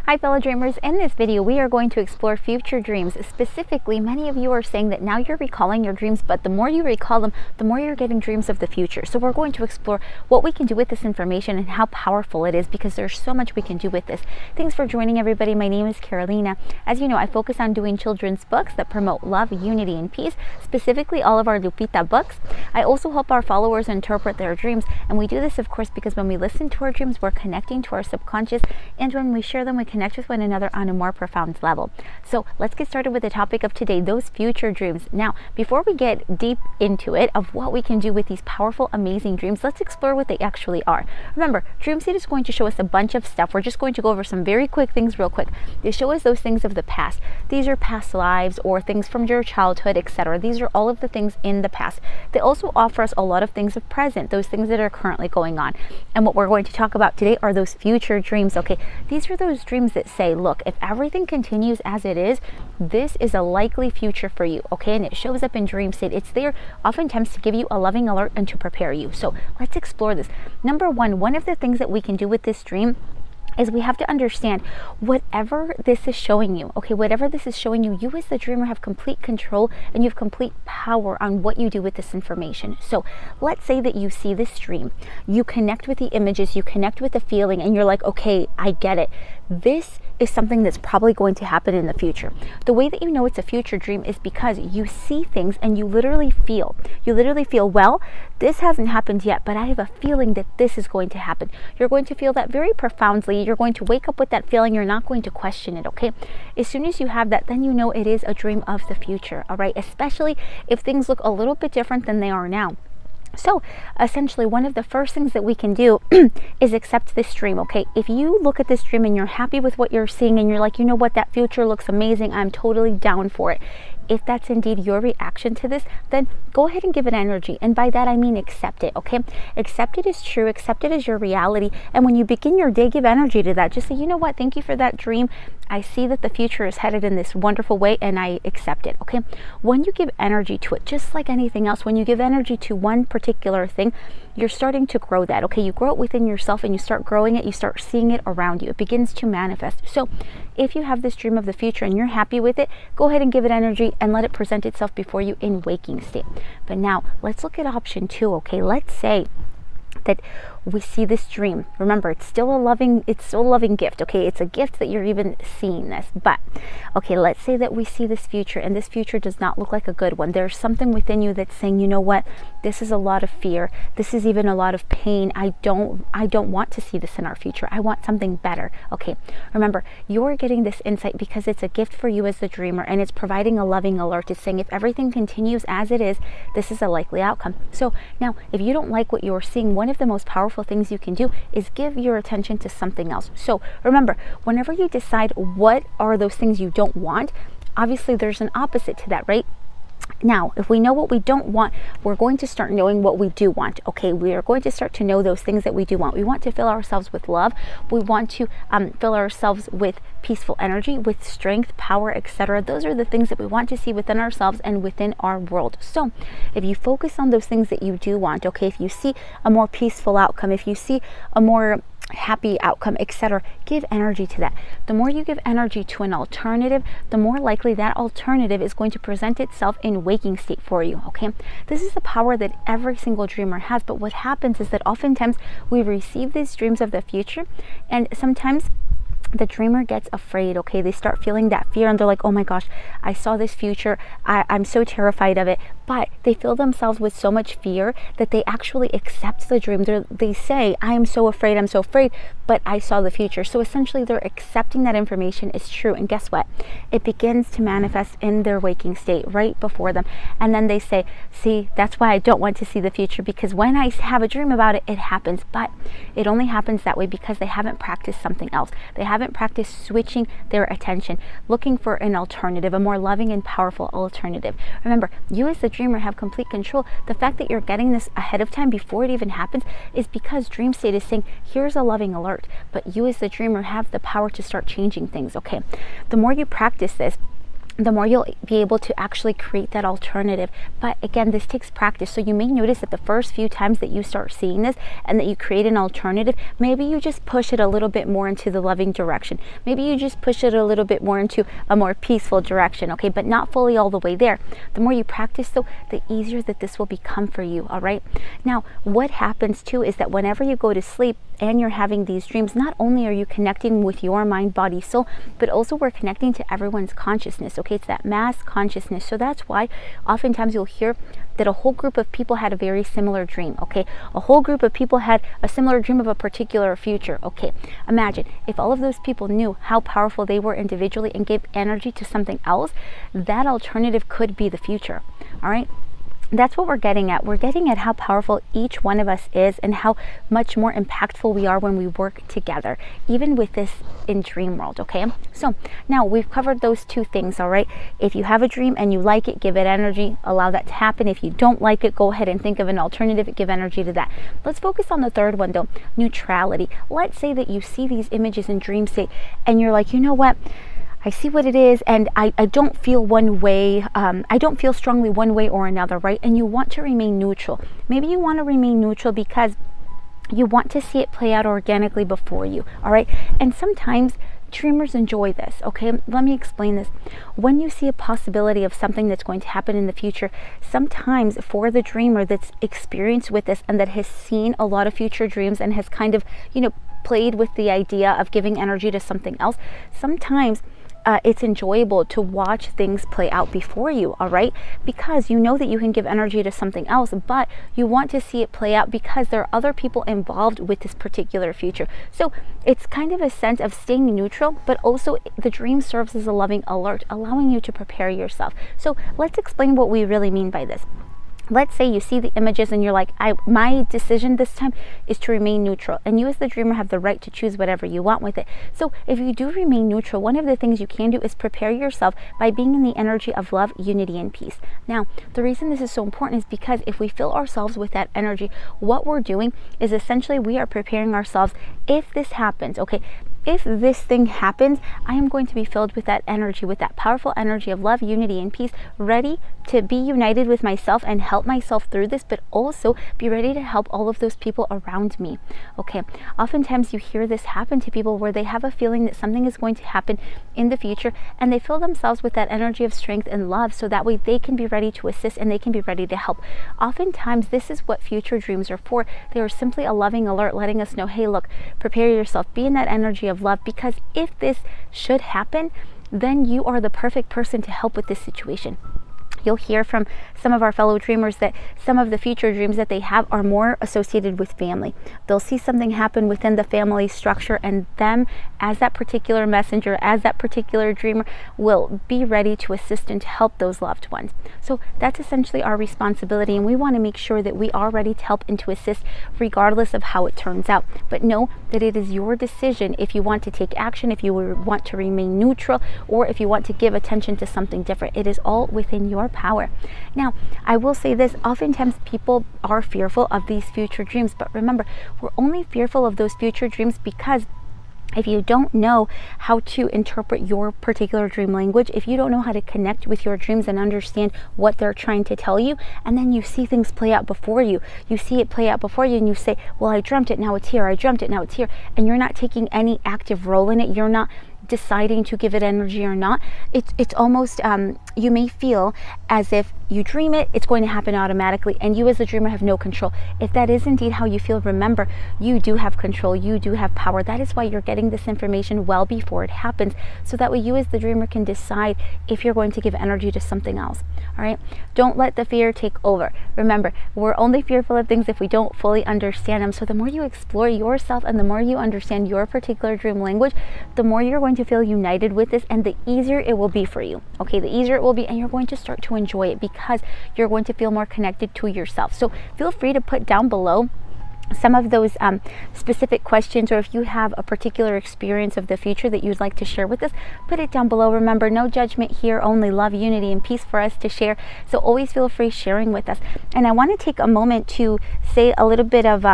Hi fellow dreamers, in this video we are going to explore future dreams. Specifically, many of you are saying that now you're recalling your dreams, but the more you recall them, the more you're getting dreams of the future. So we're going to explore what we can do with this information and how powerful it is, because there's so much we can do with this. Thanks for joining everybody. My name is Carolina. As you know, I focus on doing children's books that promote love, unity, and peace, specifically all of our Lupita books. I also help our followers interpret their dreams, and we do this of course because when we listen to our dreams, we're connecting to our subconscious, and when we share them, we connect with one another on a more profound level. So let's get started with the topic of today, those future dreams. Now, before we get deep into it of what we can do with these powerful, amazing dreams, let's explore what they actually are. Remember, Dreamseed is going to show us a bunch of stuff. We're just going to go over some very quick things real quick. They show us those things of the past. These are past lives or things from your childhood, etc. These are all of the things in the past. They also offer us a lot of things of present, those things that are currently going on. And what we're going to talk about today are those future dreams. Okay, these are those dreams that say, look, if everything continues as it is, this is a likely future for you. Okay, and it shows up in Dreamseed. It's there oftentimes to give you a loving alert and to prepare you. So let's explore this. Number one of the things that we can do with this dream is we have to understand whatever this is showing you, okay, whatever this is showing you, you as the dreamer have complete control and you have complete power on what you do with this information. So let's say that you see this dream, you connect with the images, you connect with the feeling, and you're like, okay, I get it. This is something that's probably going to happen in the future. The way that you know it's a future dream is because you see things and you literally feel, well, this hasn't happened yet, but I have a feeling that this is going to happen. You're going to feel that very profoundly. You're going to wake up with that feeling. You're not going to question it, okay? As soon as you have that, then you know it is a dream of the future, all right? Especially if things look a little bit different than they are now. So essentially, one of the first things that we can do is accept this dream, okay? If you look at this dream and you're happy with what you're seeing and you're like, you know what, that future looks amazing, I'm totally down for it. If that's indeed your reaction to this, then go ahead and give it energy. And by that, I mean accept it, okay? Accept it as true, accept it as your reality. And when you begin your day, give energy to that. Just say, you know what, thank you for that dream. I see that the future is headed in this wonderful way and I accept it, okay? When you give energy to it, just like anything else, when you give energy to one particular thing, you're starting to grow that, okay? You grow it within yourself and you start growing it, you start seeing it around you. It begins to manifest. So if you have this dream of the future and you're happy with it, go ahead and give it energy and let it present itself before you in waking state. But now let's look at option 2, okay? Let's say that we see this dream. Remember, it's still a loving gift, okay? It's a gift that you're even seeing this. But okay, let's say that we see this future and this future does not look like a good one. There's something within you that's saying, you know what, this is a lot of fear, this is even a lot of pain. I don't want to see this in our future. I want something better. Okay, remember, you're getting this insight because it's a gift for you as the dreamer, and it's providing a loving alert. It's saying if everything continues as it is, this is a likely outcome. So now, if you don't like what you're seeing, one of the most powerful things you can do is give your attention to something else. So remember, whenever you decide what are those things you don't want, obviously there's an opposite to that, right? Now, if we know what we don't want, we're going to start knowing what we do want. Okay, we are going to start to know those things that we do want. We want to fill ourselves with love. We want to fill ourselves with peaceful energy, with strength, power, etc. Those are the things that we want to see within ourselves and within our world. So if you focus on those things that you do want, okay, if you see a more peaceful outcome, if you see a more happy outcome, etc., give energy to that. The more you give energy to an alternative, the more likely that alternative is going to present itself in waking state for you, okay? This is the power that every single dreamer has. But what happens is that oftentimes we receive these dreams of the future, and sometimes the dreamer gets afraid, okay? They start feeling that fear and they're like, oh my gosh, I saw this future, I'm so terrified of it. But they fill themselves with so much fear that they actually accept the dream. They say, I'm so afraid, but I saw the future. So essentially they're accepting that information is true. And guess what? It begins to manifest in their waking state right before them. And then they say, see, that's why I don't want to see the future, because when I have a dream about it, it happens. But it only happens that way because they haven't practiced something else. They haven't practiced switching their attention, looking for an alternative, a more loving and powerful alternative. Remember, you as the dreamer have complete control. The fact that you're getting this ahead of time before it even happens is because dream state is saying, here's a loving alert, but you as the dreamer have the power to start changing things, okay? The more you practice this, the more you'll be able to actually create that alternative. But again, this takes practice. So you may notice that the first few times that you start seeing this and that you create an alternative, maybe you just push it a little bit more into the loving direction. Maybe you just push it a little bit more into a more peaceful direction, okay, but not fully all the way there. The more you practice, though, the easier that this will become for you, all right? Now, what happens too is that whenever you go to sleep and you're having these dreams, not only are you connecting with your mind, body, soul, but also we're connecting to everyone's consciousness, okay? It's that mass consciousness. So that's why oftentimes you'll hear that a whole group of people had a very similar dream, okay? A whole group of people had a similar dream of a particular future, okay? Imagine if all of those people knew how powerful they were individually and gave energy to something else, that alternative could be the future, all right? That's what we're getting at. We're getting at how powerful each one of us is and how much more impactful we are when we work together, even with this in dream world, okay? So now we've covered those two things, all right? If you have a dream and you like it, give it energy, allow that to happen. If you don't like it, go ahead and think of an alternative, give energy to that. Let's focus on the third one though, neutrality. Let's say that you see these images in dream state and you're like, you know what? I see what it is and I don't feel one way, I don't feel strongly one way or another, right? And you want to remain neutral. Maybe you want to remain neutral because you want to see it play out organically before you, all right? And sometimes dreamers enjoy this, okay? Let me explain this. When you see a possibility of something that's going to happen in the future, sometimes for the dreamer that's experienced with this and that has seen a lot of future dreams and has kind of, you know, played with the idea of giving energy to something else, sometimes it's enjoyable to watch things play out before you, all right? Because you know that you can give energy to something else, but you want to see it play out because there are other people involved with this particular future. So it's kind of a sense of staying neutral, but also the dream serves as a loving alert, allowing you to prepare yourself. So let's explain what we really mean by this. Let's say you see the images and you're like, my decision this time is to remain neutral. And you as the dreamer have the right to choose whatever you want with it. So if you do remain neutral, one of the things you can do is prepare yourself by being in the energy of love, unity, and peace. Now, the reason this is so important is because if we fill ourselves with that energy, what we're doing is essentially we are preparing ourselves if this happens, okay? If this thing happens, I am going to be filled with that energy, with that powerful energy of love, unity, and peace, ready to be united with myself and help myself through this, but also be ready to help all of those people around me. Okay, oftentimes you hear this happen to people where they have a feeling that something is going to happen in the future and they fill themselves with that energy of strength and love so that way they can be ready to assist and they can be ready to help. Oftentimes this is what future dreams are for. They are simply a loving alert letting us know, hey, look, prepare yourself, be in that energy of love, because if this should happen, then you are the perfect person to help with this situation. You'll hear from some of our fellow dreamers that some of the future dreams that they have are more associated with family. They'll see something happen within the family structure, and them as that particular messenger, as that particular dreamer, will be ready to assist and to help those loved ones. So that's essentially our responsibility, and we want to make sure that we are ready to help and to assist regardless of how it turns out. But know that it is your decision if you want to take action, if you want to remain neutral, or if you want to give attention to something different. It is all within your power. Now, I will say this, oftentimes people are fearful of these future dreams, but remember, we're only fearful of those future dreams because if you don't know how to interpret your particular dream language, if you don't know how to connect with your dreams and understand what they're trying to tell you, and then you see things play out before you, you see it play out before you, and you say, well, I dreamt it, now it's here, I dreamt it, now it's here, and you're not taking any active role in it, you're not deciding to give it energy or not, it's almost, you may feel as if you dream it, it's going to happen automatically, and you as the dreamer have no control. If that is indeed how you feel, remember, you do have control, you do have power. That is why you're getting this information well before it happens, so that way you as the dreamer can decide if you're going to give energy to something else, all right? Don't let the fear take over. Remember, we're only fearful of things if we don't fully understand them, so the more you explore yourself and the more you understand your particular dream language, the more you're going to feel united with this, and the easier it will be for you, okay? The easier it will be, and you're going to start to enjoy it because you're going to feel more connected to yourself. So feel free to put down below some of those specific questions, or if you have a particular experience of the future that you'd like to share with us, put it down below. Remember, no judgment here, only love, unity, and peace for us to share. So always feel free sharing with us. And I want to take a moment to say a little bit of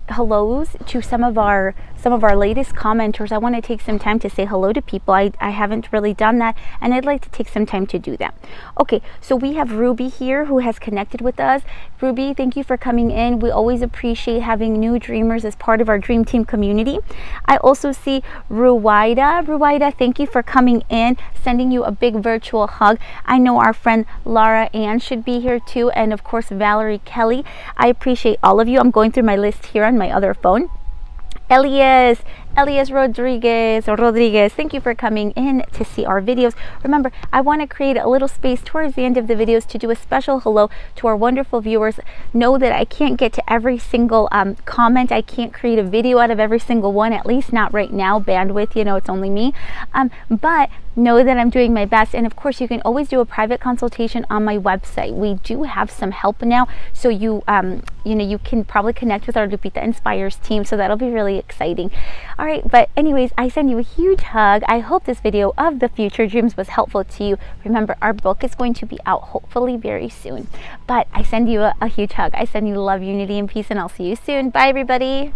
hellos to some of our some of our latest commenters. I want to take some time to say hello to people. I haven't really done that, and I'd like to take some time to do that. Okay, so we have Ruby here who has connected with us. Ruby, thank you for coming in. We always appreciate having new dreamers as part of our Dream Team community. I also see Ruwaida. Ruwaida, thank you for coming in. Sending you a big virtual hug. I know our friend Lara Ann should be here too, and of course Valerie Kelly. I appreciate all of you. I'm going through my list here on my other phone. Elias Rodriguez, thank you for coming in to see our videos. Remember, I want to create a little space towards the end of the videos to do a special hello to our wonderful viewers. Know that I can't get to every single comment. I can't create a video out of every single one, at least not right now. Bandwidth, you know, it's only me. But know that I'm doing my best, and of course you can always do a private consultation on my website. We do have some help now, so you can probably connect with our Lupita Inspires team, so that'll be really exciting. All right, but anyways, I send you a huge hug. I hope this video of the future dreams was helpful to you. Remember, our book is going to be out hopefully very soon, but I send you a huge hug. I send you love, unity, and peace, and I'll see you soon. Bye everybody.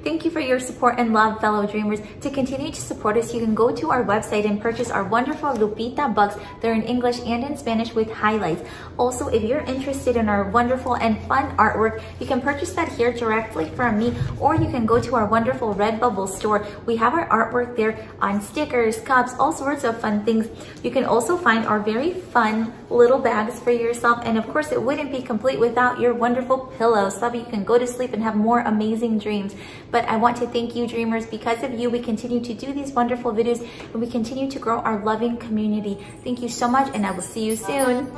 Thank you for your support and love, fellow dreamers. To continue to support us, you can go to our website and purchase our wonderful Lupita books. They're in English and in Spanish with highlights. Also, if you're interested in our wonderful and fun artwork, you can purchase that here directly from me, or you can go to our wonderful Redbubble store. We have our artwork there on stickers, cups, all sorts of fun things. You can also find our very fun little bags for yourself, and of course it wouldn't be complete without your wonderful pillows, so that you can go to sleep and have more amazing dreams. But I want to thank you, dreamers. Because of you, we continue to do these wonderful videos, and we continue to grow our loving community. Thank you so much, and I will see you soon.